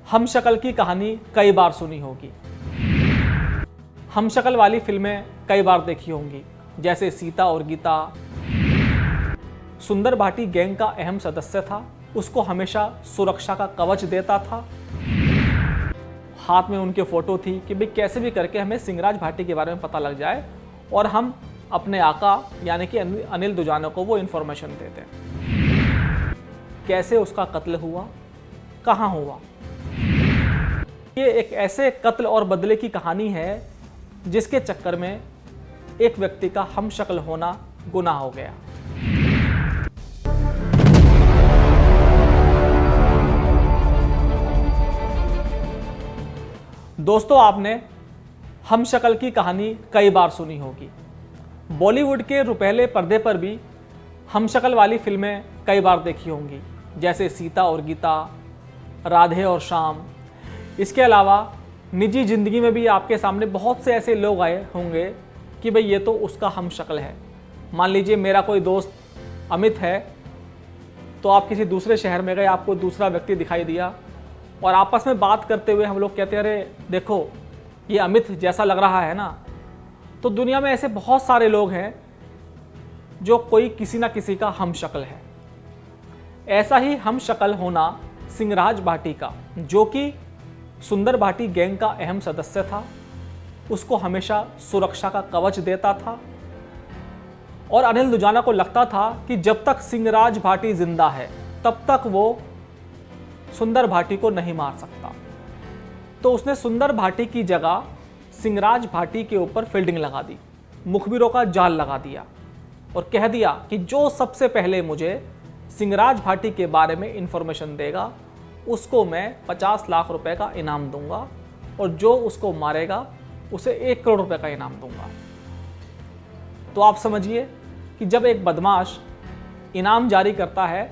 हम शक्ल की कहानी कई बार सुनी होगी। हम शक्ल वाली फिल्में कई बार देखी होंगी, जैसे सीता और गीता। सुंदर भाटी गैंग का अहम सदस्य था, उसको हमेशा सुरक्षा का कवच देता था। हाथ में उनके फोटो थी कि भाई कैसे भी करके हमें सिंगराज भाटी के बारे में पता लग जाए और हम अपने आका यानी कि अनिल दुजाना को वो इन्फॉर्मेशन देते। कैसे उसका कत्ल हुआ, कहाँ हुआ, ये एक ऐसे कत्ल और बदले की कहानी है जिसके चक्कर में एक व्यक्ति का हम शक्ल होना गुनाह हो गया। दोस्तों, आपने हम शक्ल की कहानी कई बार सुनी होगी। बॉलीवुड के रुपहले पर्दे पर भी हम शक्ल वाली फिल्में कई बार देखी होंगी, जैसे सीता और गीता, राधे और श्याम। इसके अलावा निजी ज़िंदगी में भी आपके सामने बहुत से ऐसे लोग आए होंगे कि भाई ये तो उसका हम शक्ल है। मान लीजिए मेरा कोई दोस्त अमित है, तो आप किसी दूसरे शहर में गए, आपको दूसरा व्यक्ति दिखाई दिया और आपस में बात करते हुए हम लोग कहते हैं, अरे देखो ये अमित जैसा लग रहा है ना। तो दुनिया में ऐसे बहुत सारे लोग हैं जो कोई किसी ना किसी का हम शक्ल है। ऐसा ही हम शक्ल होना सिंगराज भाटी का, जो कि सुंदर भाटी गैंग का अहम सदस्य था, उसको हमेशा सुरक्षा का कवच देता था। और अनिल दुजाना को लगता था कि जब तक सिंगराज भाटी जिंदा है तब तक वो सुंदर भाटी को नहीं मार सकता। तो उसने सुंदर भाटी की जगह सिंगराज भाटी के ऊपर फील्डिंग लगा दी, मुखबिरों का जाल लगा दिया और कह दिया कि जो सबसे पहले मुझे सिंगराज भाटी के बारे में इंफॉर्मेशन देगा उसको मैं 50 लाख रुपए का इनाम दूंगा और जो उसको मारेगा उसे 1 करोड़ रुपए का इनाम दूंगा। तो आप समझिए कि जब एक बदमाश इनाम जारी करता है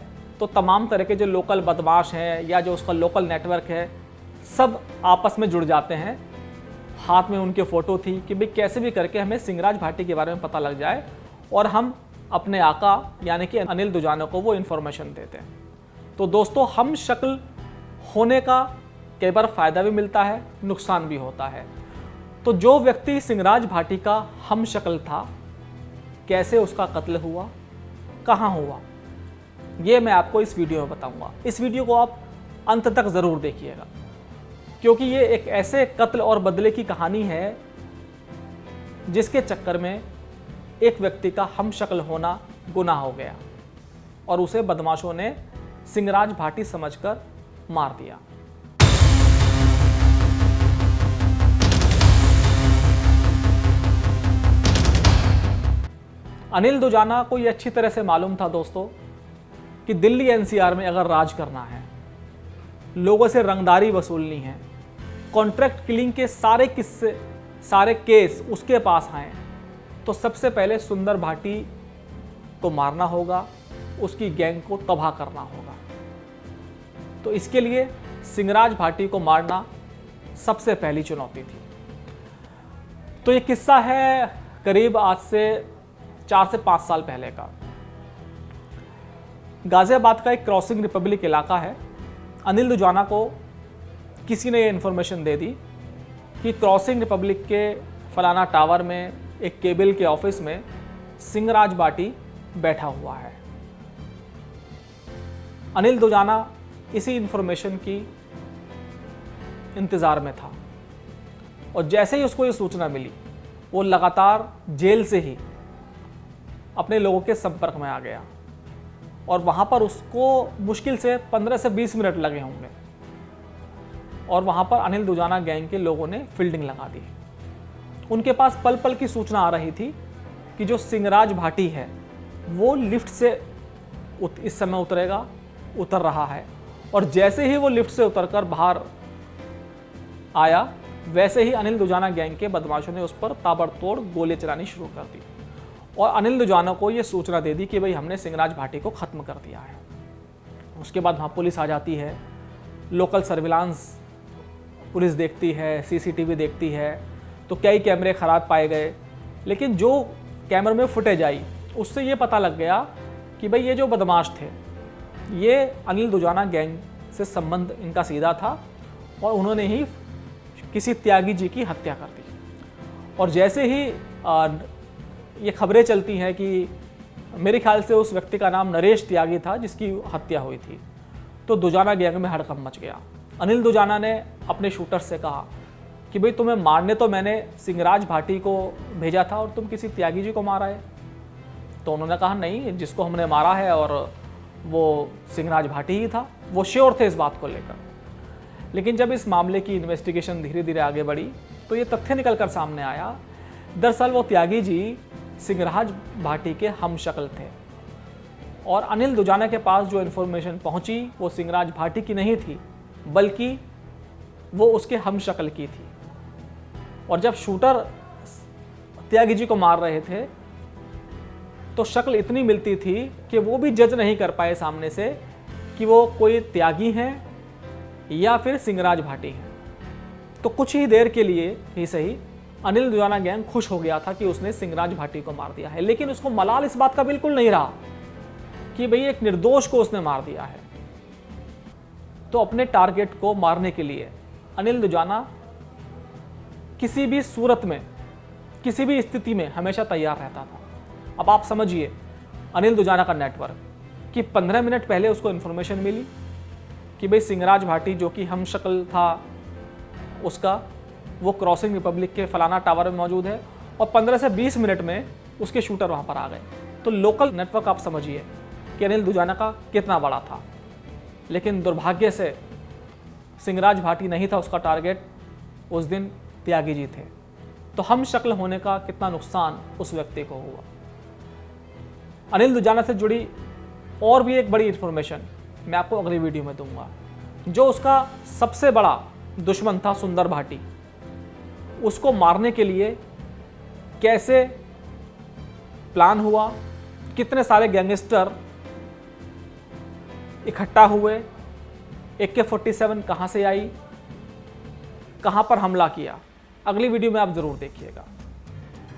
तो तमाम तरह के जो लोकल बदमाश हैं या जो उसका लोकल नेटवर्क है, सब आपस में जुड़ जाते हैं। हाथ में उनके फ़ोटो थी कि भाई कैसे भी करके हमें सिंगराज भाटी के बारे में पता लग जाए और हम अपने आका यानी कि अनिल दुजाना को वो इन्फॉर्मेशन देते हैं। तो दोस्तों, हम शक्ल होने का कई बार फ़ायदा भी मिलता है, नुकसान भी होता है। तो जो व्यक्ति सिंगराज भाटी का हम शक्ल था, कैसे उसका कत्ल हुआ, कहाँ हुआ, ये मैं आपको इस वीडियो में बताऊंगा। इस वीडियो को आप अंत तक ज़रूर देखिएगा, क्योंकि ये एक ऐसे कत्ल और बदले की कहानी है जिसके चक्कर में एक व्यक्ति का हम शक्ल होना गुनाह हो गया और उसे बदमाशों ने सिंगराज भाटी समझकर मार दिया। अनिल दुजाना को यह अच्छी तरह से मालूम था दोस्तों कि दिल्ली एनसीआर में अगर राज करना है, लोगों से रंगदारी वसूलनी है, कॉन्ट्रैक्ट किलिंग के सारे किस्से, सारे केस उसके पास आए, तो सबसे पहले सुंदर भाटी को मारना होगा, उसकी गैंग को तबाह करना होगा। तो इसके लिए सिंगराज भाटी को मारना सबसे पहली चुनौती थी। तो ये किस्सा है करीब आज से 4 से 5 साल पहले का। गाजियाबाद का एक क्रॉसिंग रिपब्लिक इलाका है। अनिल दुजाना को किसी ने ये इन्फॉर्मेशन दे दी कि क्रॉसिंग रिपब्लिक के फलाना टावर में एक केबल के ऑफिस में सिंगराज भाटी बैठा हुआ है। अनिल दुजाना इसी इन्फॉर्मेशन की इंतज़ार में था और जैसे ही उसको ये सूचना मिली, वो लगातार जेल से ही अपने लोगों के संपर्क में आ गया और वहाँ पर उसको मुश्किल से 15 से 20 मिनट लगे होंगे और वहाँ पर अनिल दुजाना गैंग के लोगों ने फील्डिंग लगा दी। उनके पास पल पल की सूचना आ रही थी कि जो सिंगराज भाटी है वो लिफ्ट से इस समय उतर रहा है और जैसे ही वो लिफ्ट से उतरकर बाहर आया, वैसे ही अनिल दुजाना गैंग के बदमाशों ने उस पर ताबड़तोड़ गोली चलानी शुरू कर दी और अनिल दुजाना को ये सूचना दे दी कि भाई हमने सिंगराज भाटी को ख़त्म कर दिया है। उसके बाद वहाँ पुलिस आ जाती है, लोकल सर्विलांस पुलिस देखती है, सीसीटीवी देखती है, तो कई कैमरे ख़राब पाए गए, लेकिन जो कैमरे में फुटेज आई उससे ये पता लग गया कि भाई ये जो बदमाश थे ये अनिल दुजाना गैंग से संबंध इनका सीधा था और उन्होंने ही किसी त्यागी जी की हत्या कर दी। और जैसे ही ये खबरें चलती हैं कि मेरे ख्याल से उस व्यक्ति का नाम नरेश त्यागी था जिसकी हत्या हुई थी, तो दुजाना गैंग में हड़कंप मच गया। अनिल दुजाना ने अपने शूटर से कहा कि भाई तुम्हें मारने तो मैंने सिंगराज भाटी को भेजा था और तुम किसी त्यागी जी को मारा है। तो उन्होंने कहा नहीं, जिसको हमने मारा है और वो सिंगराज भाटी ही था, वो श्योर थे इस बात को लेकर। लेकिन जब इस मामले की इन्वेस्टिगेशन धीरे धीरे आगे बढ़ी तो ये तथ्य निकलकर सामने आया, दरअसल वो त्यागी जी सिंगराज भाटी के हमशक्ल थे और अनिल दुजाना के पास जो इन्फॉर्मेशन पहुंची वो सिंगराज भाटी की नहीं थी, बल्कि वो उसके हमशक्ल की थी। और जब शूटर त्यागी जी को मार रहे थे तो शक्ल इतनी मिलती थी कि वो भी जज नहीं कर पाए सामने से कि वो कोई त्यागी हैं या फिर सिंगराज भाटी हैं। तो कुछ ही देर के लिए ही सही अनिल दुजाना गैंग खुश हो गया था कि उसने सिंगराज भाटी को मार दिया है, लेकिन उसको मलाल इस बात का बिल्कुल नहीं रहा कि भाई एक निर्दोष को उसने मार दिया है। तो अपने टारगेट को मारने के लिए अनिल दुजाना किसी भी सूरत में, किसी भी स्थिति में हमेशा तैयार रहता था। अब आप समझिए अनिल दुजाना का नेटवर्क कि 15 मिनट पहले उसको इन्फॉर्मेशन मिली कि भाई सिंगराज भाटी जो कि हमशक्ल था उसका, वो क्रॉसिंग रिपब्लिक के फलाना टावर में मौजूद है, और 15 से 20 मिनट में उसके शूटर वहाँ पर आ गए। तो लोकल नेटवर्क आप समझिए कि अनिल दुजाना का कितना बड़ा था। लेकिन दुर्भाग्य से सिंगराज भाटी नहीं था उसका टारगेट, उस दिन त्यागी जी थे। तो हम शक्ल होने का कितना नुकसान उस व्यक्ति को हुआ। अनिल दुजाना से जुड़ी और भी एक बड़ी इंफॉर्मेशन मैं आपको अगली वीडियो में दूंगा। जो उसका सबसे बड़ा दुश्मन था सुंदर भाटी, उसको मारने के लिए कैसे प्लान हुआ, कितने सारे गैंगस्टर इकट्ठा हुए, AK-47 कहां से आई, कहां पर हमला किया, अगली वीडियो में आप जरूर देखिएगा।